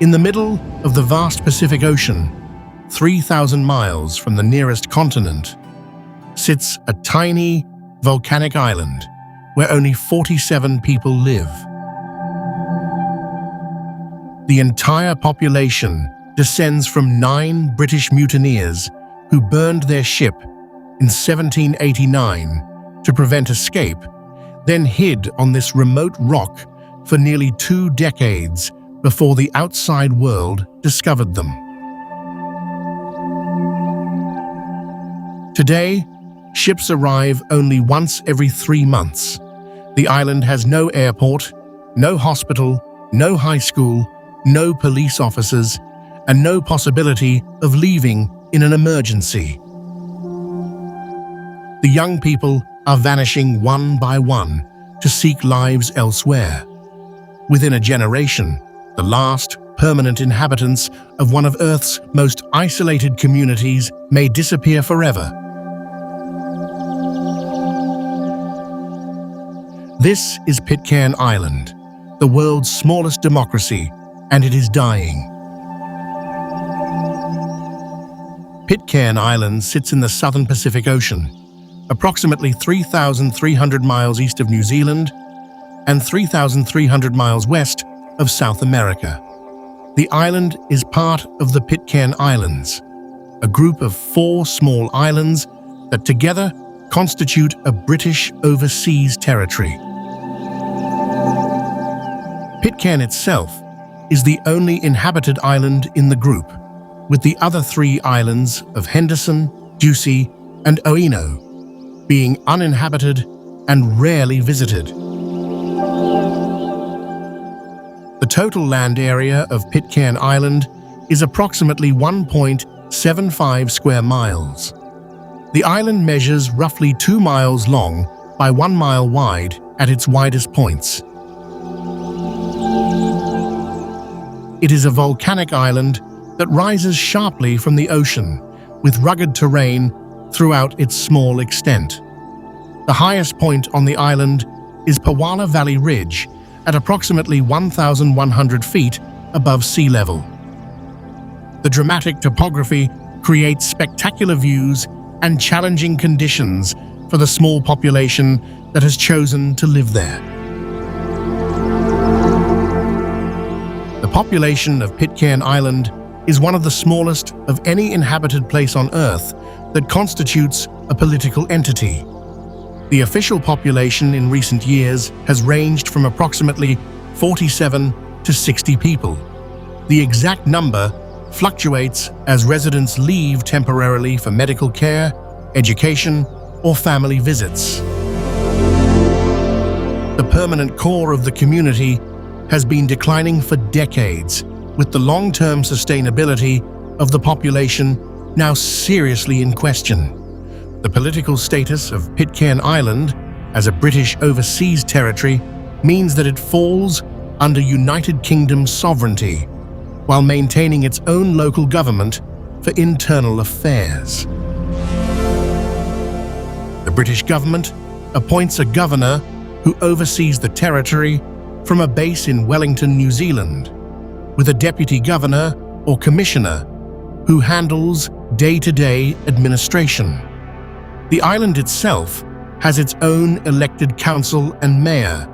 In the middle of the vast Pacific Ocean, 3,000 miles from the nearest continent, sits a tiny volcanic island where only 47 people live. The entire population descends from 9 British mutineers who burned their ship in 1789 to prevent escape, then hid on this remote rock for nearly 2 decades before the outside world discovered them. Today, ships arrive only once every 3 months. The island has no airport, no hospital, no high school, no police officers, and no possibility of leaving in an emergency. The young people are vanishing one by one to seek lives elsewhere. Within a generation, the last permanent inhabitants of one of Earth's most isolated communities may disappear forever. This is Pitcairn Island, the world's smallest democracy, and it is dying. Pitcairn Island sits in the southern Pacific Ocean, approximately 3,300 miles east of New Zealand and 3,300 miles west of South America. The island is part of the Pitcairn Islands, a group of 4 small islands that together constitute a British overseas territory. Pitcairn itself is the only inhabited island in the group, with the other 3 islands of Henderson, Ducie, and Oino being uninhabited and rarely visited. The total land area of Pitcairn Island is approximately 1.75 square miles. The island measures roughly 2 miles long by 1 mile wide at its widest points. It is a volcanic island that rises sharply from the ocean, with rugged terrain throughout its small extent. The highest point on the island is Pawala Valley Ridge, at approximately 1,100 feet above sea level. The dramatic topography creates spectacular views and challenging conditions for the small population that has chosen to live there. The population of Pitcairn Island is one of the smallest of any inhabited place on Earth that constitutes a political entity. The official population in recent years has ranged from approximately 47 to 60 people. The exact number fluctuates as residents leave temporarily for medical care, education, or family visits. The permanent core of the community has been declining for decades, with the long-term sustainability of the population now seriously in question. The political status of Pitcairn Island as a British overseas territory means that it falls under United Kingdom sovereignty, while maintaining its own local government for internal affairs. The British government appoints a governor who oversees the territory from a base in Wellington, New Zealand, with a deputy governor or commissioner who handles day-to-day administration. The island itself has its own elected council and mayor,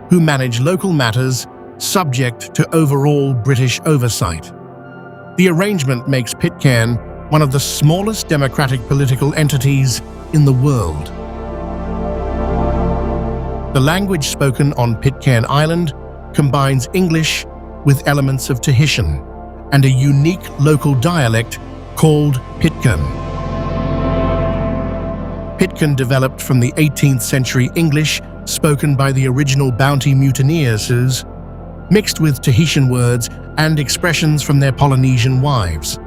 who manage local matters subject to overall British oversight. The arrangement makes Pitcairn one of the smallest democratic political entities in the world. The language spoken on Pitcairn Island combines English with elements of Tahitian and a unique local dialect called Pitcairn. Pitcairn developed from the 18th century English spoken by the original Bounty Mutineers, mixed with Tahitian words and expressions from their Polynesian wives.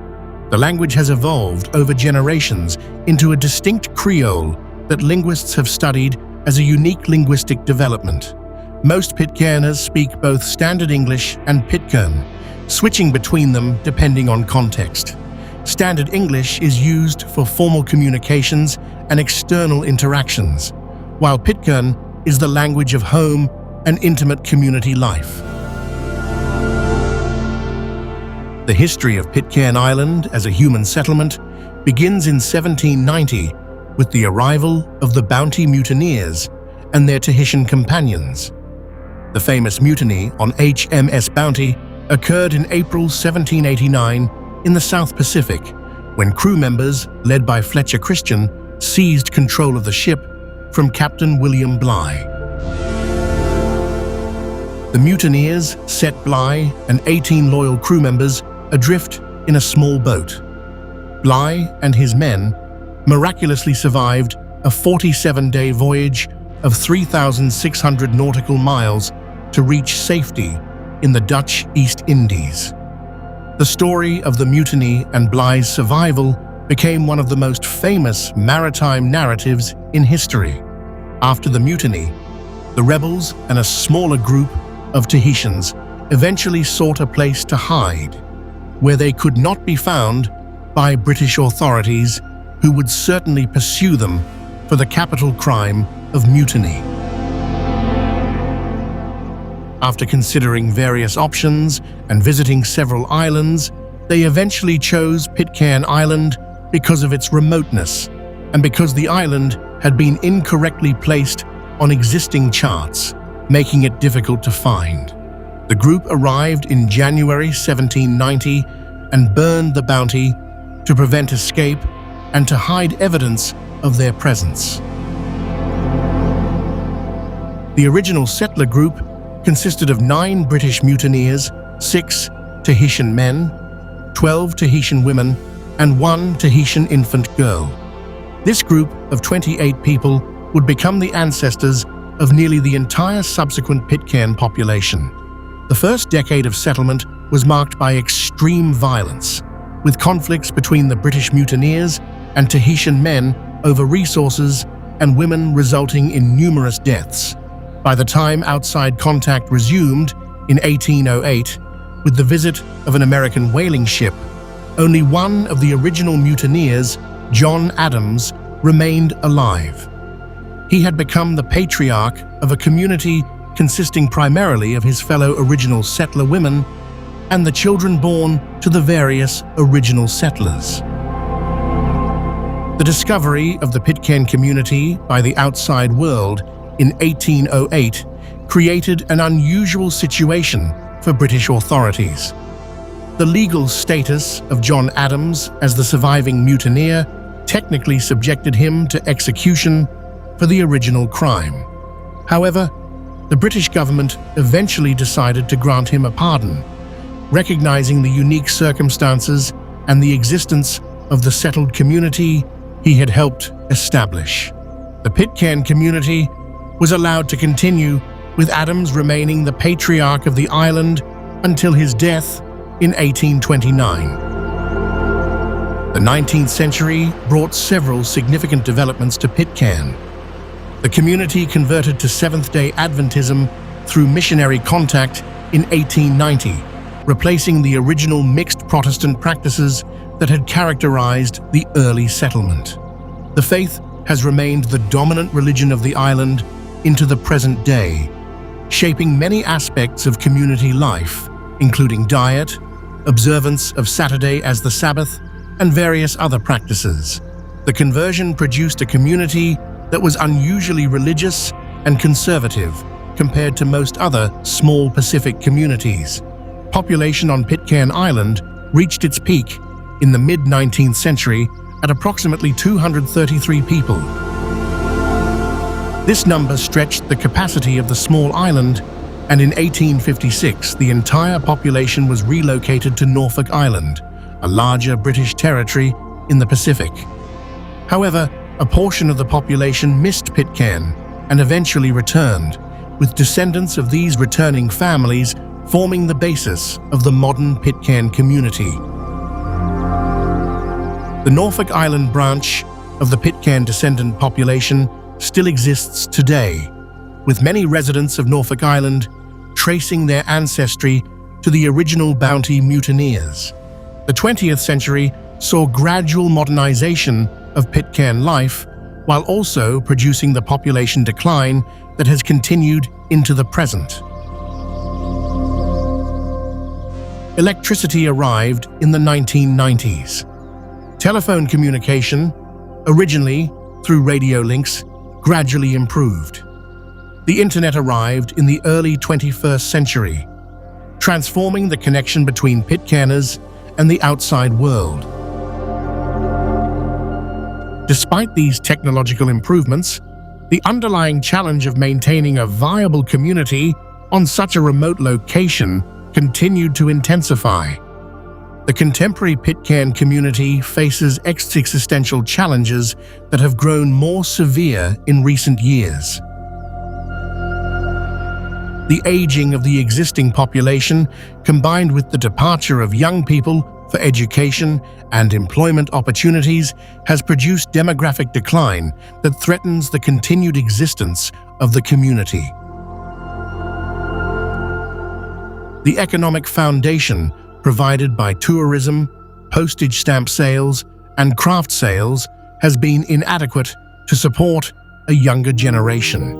The language has evolved over generations into a distinct Creole that linguists have studied as a unique linguistic development. Most Pitcairners speak both Standard English and Pitcairn, switching between them depending on context. Standard English is used for formal communications and external interactions, while Pitcairn is the language of home and intimate community life. The history of Pitcairn Island as a human settlement begins in 1790 with the arrival of the Bounty Mutineers and their Tahitian companions. The famous mutiny on HMS Bounty occurred in April 1789 in the South Pacific, when crew members, led by Fletcher Christian, seized control of the ship from Captain William Bligh. The mutineers set Bligh and 18 loyal crew members adrift in a small boat. Bligh and his men miraculously survived a 47-day voyage of 3,600 nautical miles to reach safety in the Dutch East Indies. The story of the mutiny and Bligh's survival became one of the most famous maritime narratives in history. After the mutiny, the rebels and a smaller group of Tahitians eventually sought a place to hide, where they could not be found by British authorities, who would certainly pursue them for the capital crime of mutiny. After considering various options and visiting several islands, they eventually chose Pitcairn Island because of its remoteness and because the island had been incorrectly placed on existing charts, making it difficult to find. The group arrived in January 1790 and burned the Bounty to prevent escape and to hide evidence of their presence. The original settler group consisted of 9 British mutineers, 6 Tahitian men, 12 Tahitian women, and 1 Tahitian infant girl. This group of 28 people would become the ancestors of nearly the entire subsequent Pitcairn population. The first decade of settlement was marked by extreme violence, with conflicts between the British mutineers and Tahitian men over resources and women, resulting in numerous deaths. By the time outside contact resumed in 1808, with the visit of an American whaling ship, only one of the original mutineers, John Adams, remained alive. He had become the patriarch of a community consisting primarily of his fellow original settler women and the children born to the various original settlers. The discovery of the Pitcairn community by the outside world in 1808 created an unusual situation for British authorities. The legal status of John Adams as the surviving mutineer technically subjected him to execution for the original crime. However, the British government eventually decided to grant him a pardon, recognizing the unique circumstances and the existence of the settled community he had helped establish. The Pitcairn community was allowed to continue, with Adams remaining the patriarch of the island until his death in 1829. The 19th century brought several significant developments to Pitcairn. The community converted to Seventh-day Adventism through missionary contact in 1890, replacing the original mixed Protestant practices that had characterized the early settlement. The faith has remained the dominant religion of the island into the present day, shaping many aspects of community life, including diet, observance of Saturday as the Sabbath, and various other practices. The conversion produced a community that was unusually religious and conservative compared to most other small Pacific communities. Population on Pitcairn Island reached its peak in the mid-19th century at approximately 233 people. This number stretched the capacity of the small island, and in 1856 the entire population was relocated to Norfolk Island, a larger British territory in the Pacific. However, a portion of the population missed Pitcairn and eventually returned, with descendants of these returning families forming the basis of the modern Pitcairn community. The Norfolk Island branch of the Pitcairn descendant population still exists today, with many residents of Norfolk Island tracing their ancestry to the original Bounty mutineers. The 20th century saw gradual modernization of Pitcairn life, while also producing the population decline that has continued into the present. electricity arrived in the 1990s. Telephone communication, originally through radio links, gradually improved. The internet arrived in the early 21st century, transforming the connection between Pitcairners and the outside world. Despite these technological improvements, the underlying challenge of maintaining a viable community on such a remote location continued to intensify. The contemporary Pitcairn community faces existential challenges that have grown more severe in recent years. The aging of the existing population, combined with the departure of young people for education and employment opportunities, has produced demographic decline that threatens the continued existence of the community. The economic foundation provided by tourism, postage stamp sales, and craft sales has been inadequate to support a younger generation.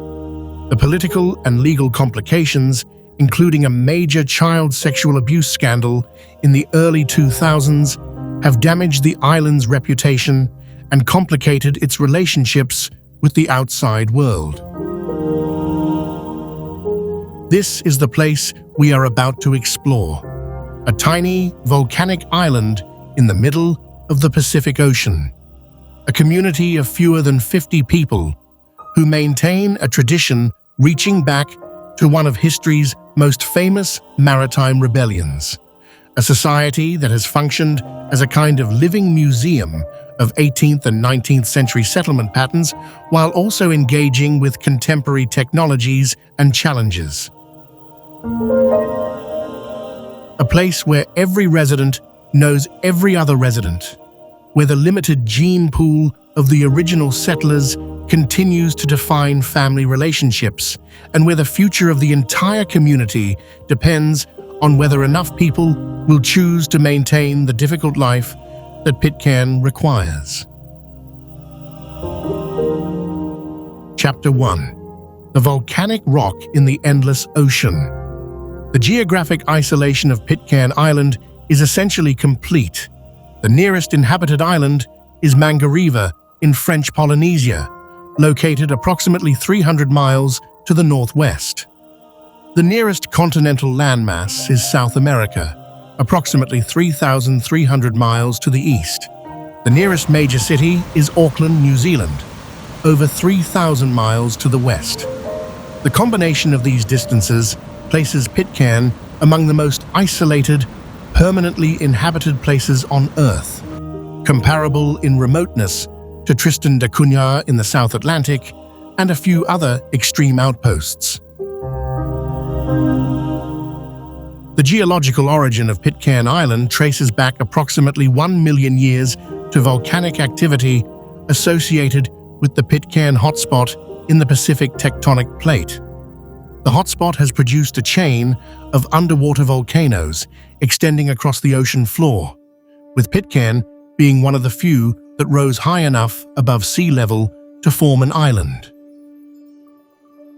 The political and legal complications, including a major child sexual abuse scandal in the early 2000s, have damaged the island's reputation and complicated its relationships with the outside world. This is the place we are about to explore, a tiny volcanic island in the middle of the Pacific Ocean, a community of fewer than 50 people who maintain a tradition reaching back to one of history's most famous maritime rebellions, a society that has functioned as a kind of living museum of 18th and 19th century settlement patterns while also engaging with contemporary technologies and challenges. A place where every resident knows every other resident, where the limited gene pool of the original settlers continues to define family relationships, and where the future of the entire community depends on whether enough people will choose to maintain the difficult life that Pitcairn requires. Chapter 1. The volcanic rock in the endless ocean. The geographic isolation of Pitcairn Island is essentially complete. The nearest inhabited island is Mangariva in French Polynesia, located approximately 300 miles to the northwest. The nearest continental landmass is South America, approximately 3,300 miles to the east. The nearest major city is Auckland, New Zealand, over 3,000 miles to the west. The combination of these distances places Pitcairn among the most isolated, permanently inhabited places on Earth, comparable in remoteness to Tristan da Cunha in the South Atlantic and a few other extreme outposts. The geological origin of Pitcairn Island traces back approximately 1 million years to volcanic activity associated with the Pitcairn hotspot in the Pacific tectonic plate. The hotspot has produced a chain of underwater volcanoes extending across the ocean floor, with Pitcairn being one of the few that rose high enough above sea level to form an island.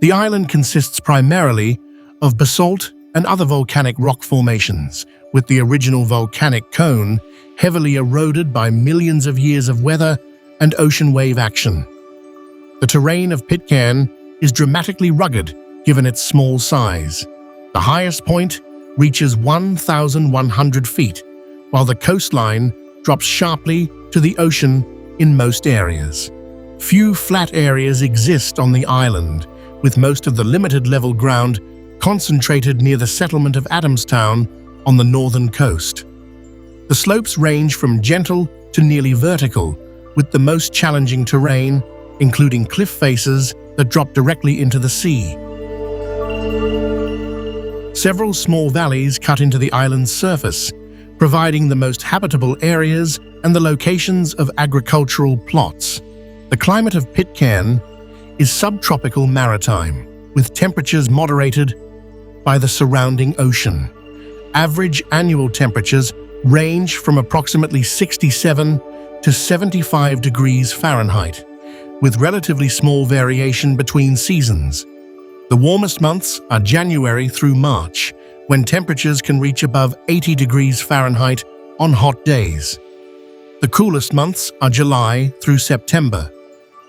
The island consists primarily of basalt and other volcanic rock formations, with the original volcanic cone heavily eroded by millions of years of weather and ocean wave action. The terrain of Pitcairn is dramatically rugged given its small size. The highest point reaches 1,100 feet, while the coastline drops sharply to the ocean in most areas. Few flat areas exist on the island, with most of the limited level ground concentrated near the settlement of Adamstown on the northern coast. The slopes range from gentle to nearly vertical, with the most challenging terrain, including cliff faces that drop directly into the sea. Several small valleys cut into the island's surface, providing the most habitable areas and the locations of agricultural plots. The climate of Pitcairn is subtropical maritime, with temperatures moderated by the surrounding ocean. Average annual temperatures range from approximately 67 to 75 degrees Fahrenheit, with relatively small variation between seasons. The warmest months are January through March, when temperatures can reach above 80 degrees Fahrenheit on hot days. The coolest months are July through September,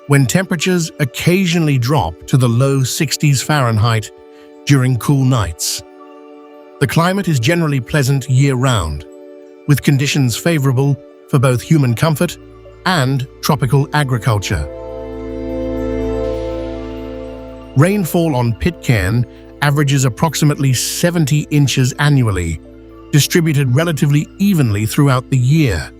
when temperatures occasionally drop to the low 60s Fahrenheit during cool nights. The climate is generally pleasant year-round, with conditions favorable for both human comfort and tropical agriculture. Rainfall on Pitcairn averages approximately 70 inches annually, distributed relatively evenly throughout the year.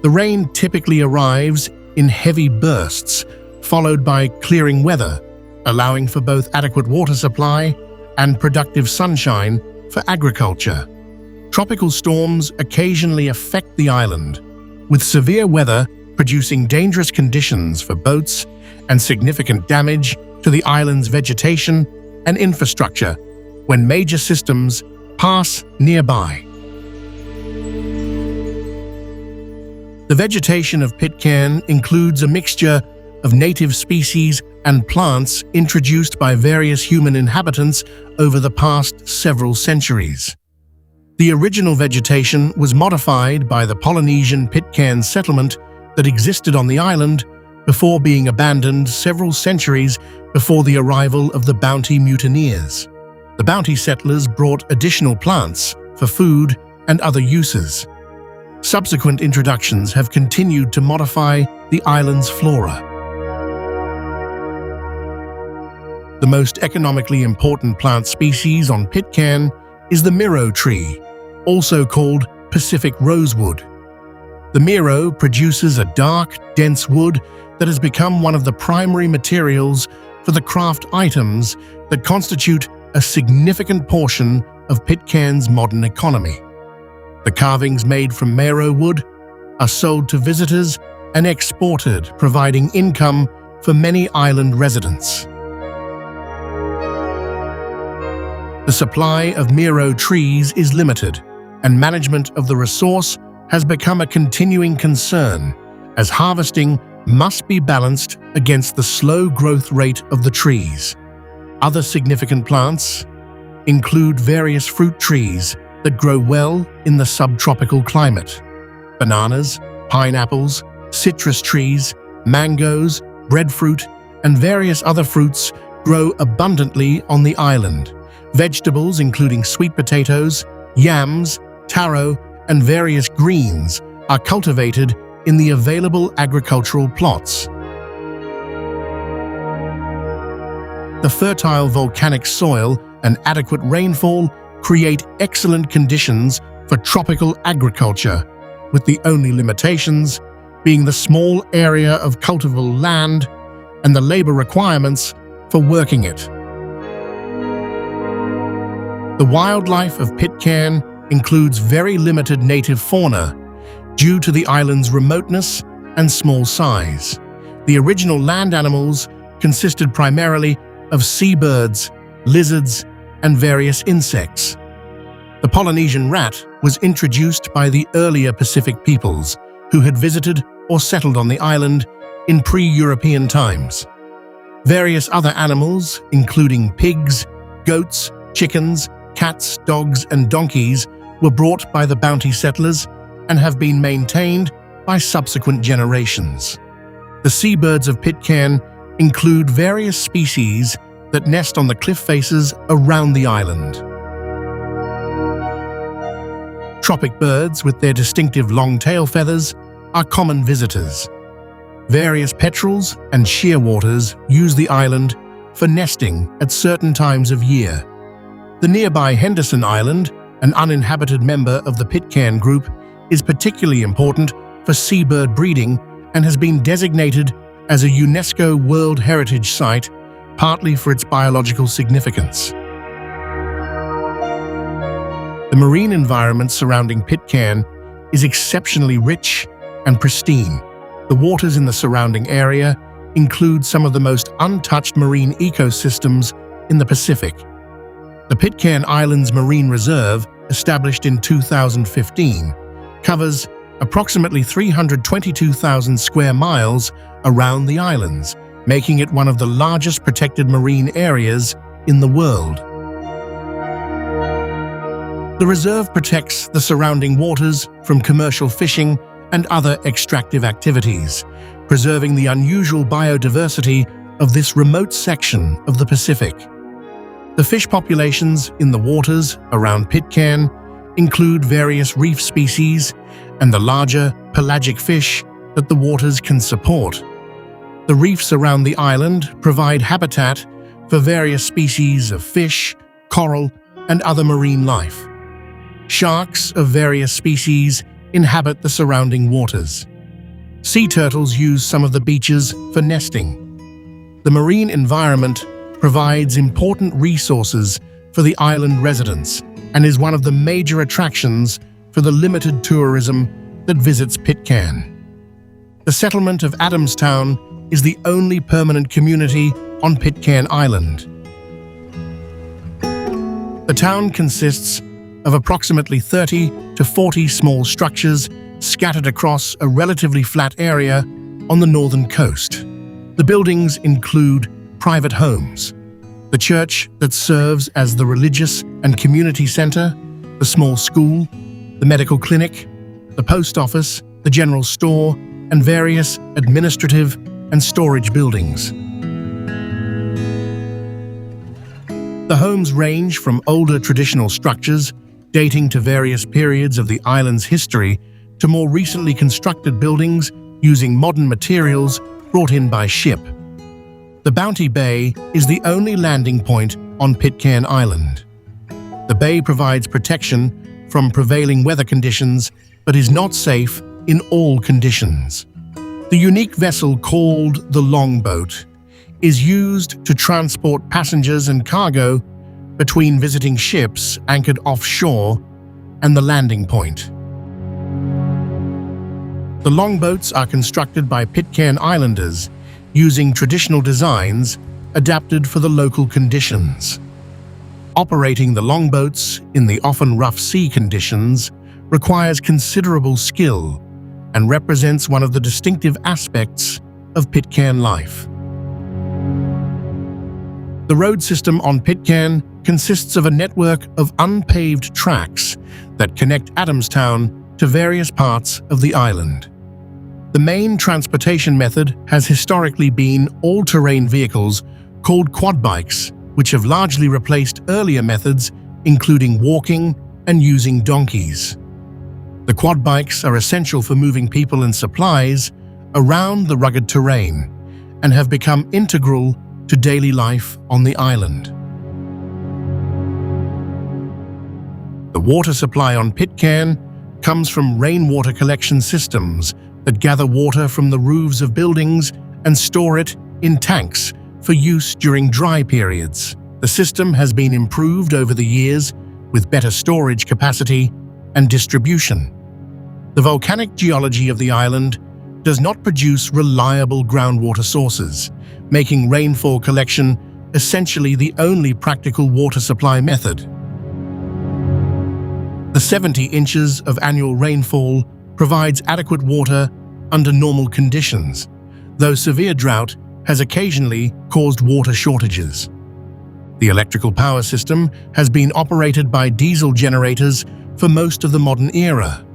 The rain typically arrives in heavy bursts, followed by clearing weather, allowing for both adequate water supply and productive sunshine for agriculture. Tropical storms occasionally affect the island, with severe weather producing dangerous conditions for boats and significant damage to the island's vegetation and infrastructure when major systems pass nearby. The vegetation of Pitcairn includes a mixture of native species and plants introduced by various human inhabitants over the past several centuries. The original vegetation was modified by the Polynesian Pitcairn settlement that existed on the island before being abandoned several centuries before the arrival of the Bounty Mutineers. The Bounty settlers brought additional plants for food and other uses. Subsequent introductions have continued to modify the island's flora. The most economically important plant species on Pitcairn is the miro tree, also called Pacific rosewood. The miro produces a dark, dense wood that has become one of the primary materials for the craft items that constitute a significant portion of Pitcairn's modern economy. The carvings made from miro wood are sold to visitors and exported, providing income for many island residents. The supply of miro trees is limited, and management of the resource has become a continuing concern, as harvesting must be balanced against the slow growth rate of the trees. Other significant plants include various fruit trees that grow well in the subtropical climate. Bananas, pineapples, citrus trees, mangoes, breadfruit, and various other fruits grow abundantly on the island. Vegetables including sweet potatoes, yams, taro, and various greens are cultivated in the available agricultural plots. The fertile volcanic soil and adequate rainfall create excellent conditions for tropical agriculture, with the only limitations being the small area of cultivable land and the labor requirements for working it. The wildlife of Pitcairn includes very limited native fauna due to the island's remoteness and small size. The original land animals consisted primarily of seabirds, lizards, and various insects. The Polynesian rat was introduced by the earlier Pacific peoples who had visited or settled on the island in pre-European times. Various other animals, including pigs, goats, chickens, cats, dogs, and donkeys, were brought by the Bounty settlers and have been maintained by subsequent generations. The seabirds of Pitcairn include various species that nest on the cliff faces around the island. Tropic birds with their distinctive long tail feathers are common visitors. Various petrels and shearwaters use the island for nesting at certain times of year. The nearby Henderson Island, an uninhabited member of the Pitcairn group, is particularly important for seabird breeding and has been designated as a UNESCO World Heritage Site, partly for its biological significance. The marine environment surrounding Pitcairn is exceptionally rich and pristine. The waters in the surrounding area include some of the most untouched marine ecosystems in the Pacific. The Pitcairn Islands Marine Reserve, established in 2015, covers approximately 322,000 square miles around the islands, making it one of the largest protected marine areas in the world. The reserve protects the surrounding waters from commercial fishing and other extractive activities, preserving the unusual biodiversity of this remote section of the Pacific. The fish populations in the waters around Pitcairn include various reef species and the larger pelagic fish that the waters can support. The reefs around the island provide habitat for various species of fish, coral, and other marine life. Sharks of various species inhabit the surrounding waters. Sea turtles use some of the beaches for nesting. The marine environment provides important resources for the island residents and is one of the major attractions for the limited tourism that visits Pitcairn. The settlement of Adamstown is the only permanent community on Pitcairn Island. The town consists of approximately 30 to 40 small structures scattered across a relatively flat area on the northern coast. The buildings include private homes, the church that serves as the religious and community center, the small school, the medical clinic, the post office, the general store, and various administrative and storage buildings. The homes range from older traditional structures dating to various periods of the island's history to more recently constructed buildings using modern materials brought in by ship. The Bounty Bay is the only landing point on Pitcairn Island. The bay provides protection from prevailing weather conditions but is not safe in all conditions. The unique vessel called the longboat is used to transport passengers and cargo between visiting ships anchored offshore and the landing point. The longboats are constructed by Pitcairn Islanders using traditional designs adapted for the local conditions. Operating the longboats in the often rough sea conditions requires considerable skill and represents one of the distinctive aspects of Pitcairn life. The road system on Pitcairn consists of a network of unpaved tracks that connect Adamstown to various parts of the island. The main transportation method has historically been all-terrain vehicles called quad bikes, which have largely replaced earlier methods, including walking and using donkeys. The quad bikes are essential for moving people and supplies around the rugged terrain and have become integral to daily life on the island. The water supply on Pitcairn comes from rainwater collection systems that gather water from the roofs of buildings and store it in tanks for use during dry periods. The system has been improved over the years with better storage capacity and distribution. The volcanic geology of the island does not produce reliable groundwater sources, making rainfall collection essentially the only practical water supply method. The 70 inches of annual rainfall provides adequate water under normal conditions, though severe drought has occasionally caused water shortages. The electrical power system has been operated by diesel generators for most of the modern era.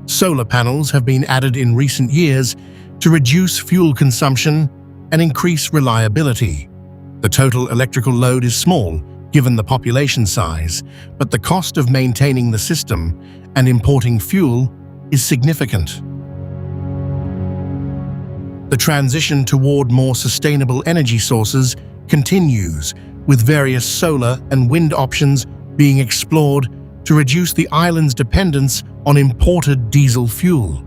Solar panels have been added in recent years to reduce fuel consumption and increase reliability. The total electrical load is small, given the population size, but the cost of maintaining the system and importing fuel is significant. The transition toward more sustainable energy sources continues, with various solar and wind options being explored to reduce the island's dependence on imported diesel fuel.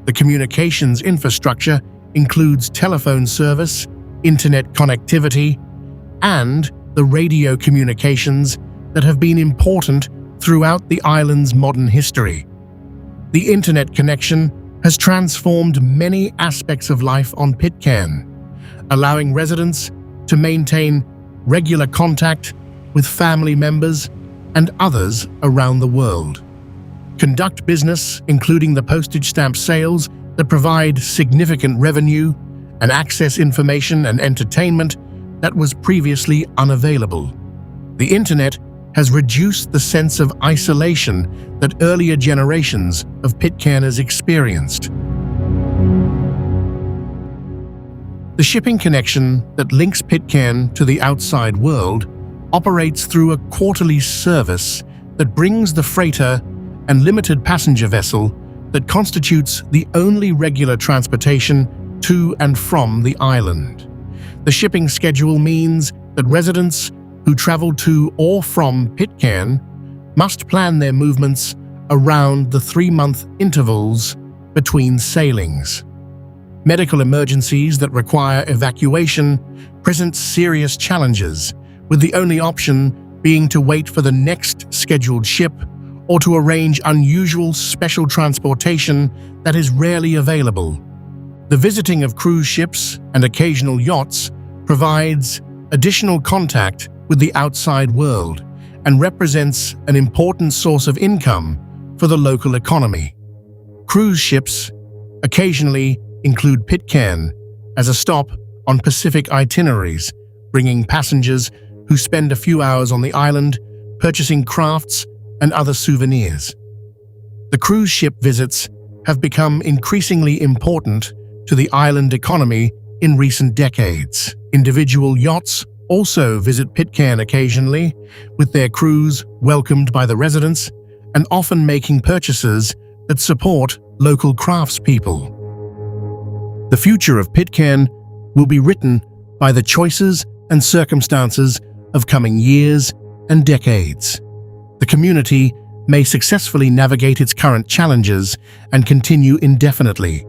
The communications infrastructure includes telephone service, internet connectivity, and the radio communications that have been important throughout the island's modern history. The internet connection has transformed many aspects of life on Pitcairn, allowing residents to maintain regular contact with family members and others around the world. Conduct business, including the postage stamp sales that provide significant revenue, and access information and entertainment that was previously unavailable. The internet has reduced the sense of isolation that earlier generations of Pitcairners experienced. The shipping connection that links Pitcairn to the outside world operates through a quarterly service that brings the freighter and limited passenger vessel that constitutes the only regular transportation to and from the island. The shipping schedule means that residents who travel to or from Pitcairn must plan their movements around the 3-month intervals between sailings. Medical emergencies that require evacuation present serious challenges, with the only option being to wait for the next scheduled ship or to arrange unusual special transportation that is rarely available. The visiting of cruise ships and occasional yachts provides additional contact with the outside world and represents an important source of income for the local economy. Cruise ships occasionally include Pitcairn as a stop on Pacific itineraries, bringing passengers who spend a few hours on the island purchasing crafts and other souvenirs. The cruise ship visits have become increasingly important to the island economy in recent decades. Individual yachts also visit Pitcairn occasionally, with their crews welcomed by the residents and often making purchases that support local craftspeople. The future of Pitcairn will be written by the choices and circumstances of coming years and decades. The community may successfully navigate its current challenges and continue indefinitely.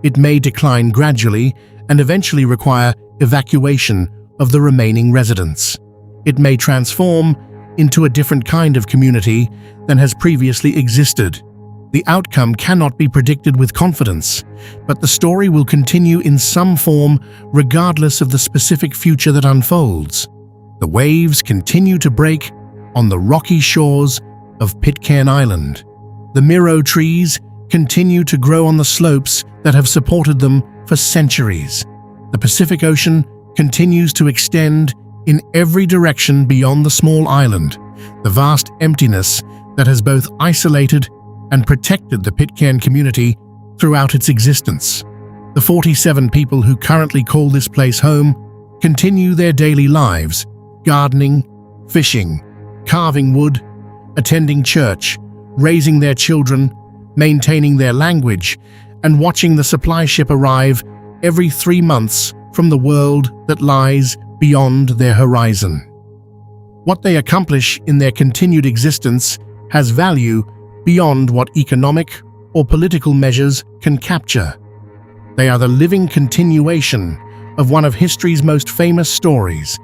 It may decline gradually and eventually require evacuation of the remaining residents. It may transform into a different kind of community than has previously existed. The outcome cannot be predicted with confidence, but the story will continue in some form regardless of the specific future that unfolds. The waves continue to break on the rocky shores of Pitcairn Island. The miro trees continue to grow on the slopes that have supported them for centuries. The Pacific Ocean continues to extend in every direction beyond the small island, the vast emptiness that has both isolated and protected the Pitcairn community throughout its existence. The 47 people who currently call this place home continue their daily lives, gardening, fishing, carving wood, attending church, raising their children, maintaining their language, and watching the supply ship arrive every 3 months from the world that lies beyond their horizon. What they accomplish in their continued existence has value beyond what economic or political measures can capture. They are the living continuation of one of history's most famous stories.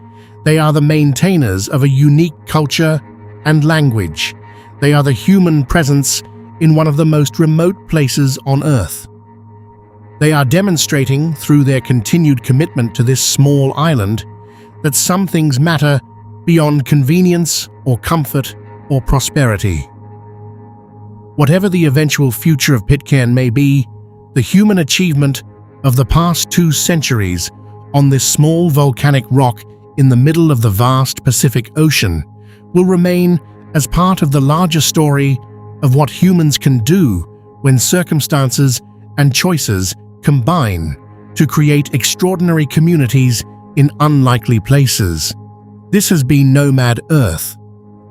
They are the maintainers of a unique culture and language. They are the human presence in one of the most remote places on Earth. They are demonstrating through their continued commitment to this small island that some things matter beyond convenience or comfort or prosperity. Whatever the eventual future of Pitcairn may be, the human achievement of the past 2 centuries on this small volcanic rock in the middle of the vast Pacific Ocean will remain as part of the larger story of what humans can do when circumstances and choices combine to create extraordinary communities in unlikely places. This has been Nomad Earth.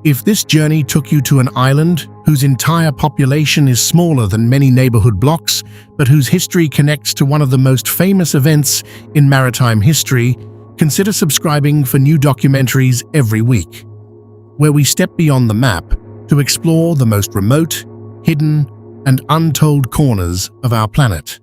If this journey took you to an island whose entire population is smaller than many neighborhood blocks, but whose history connects to one of the most famous events in maritime history, consider subscribing for new documentaries every week, where we step beyond the map to explore the most remote, hidden, and untold corners of our planet.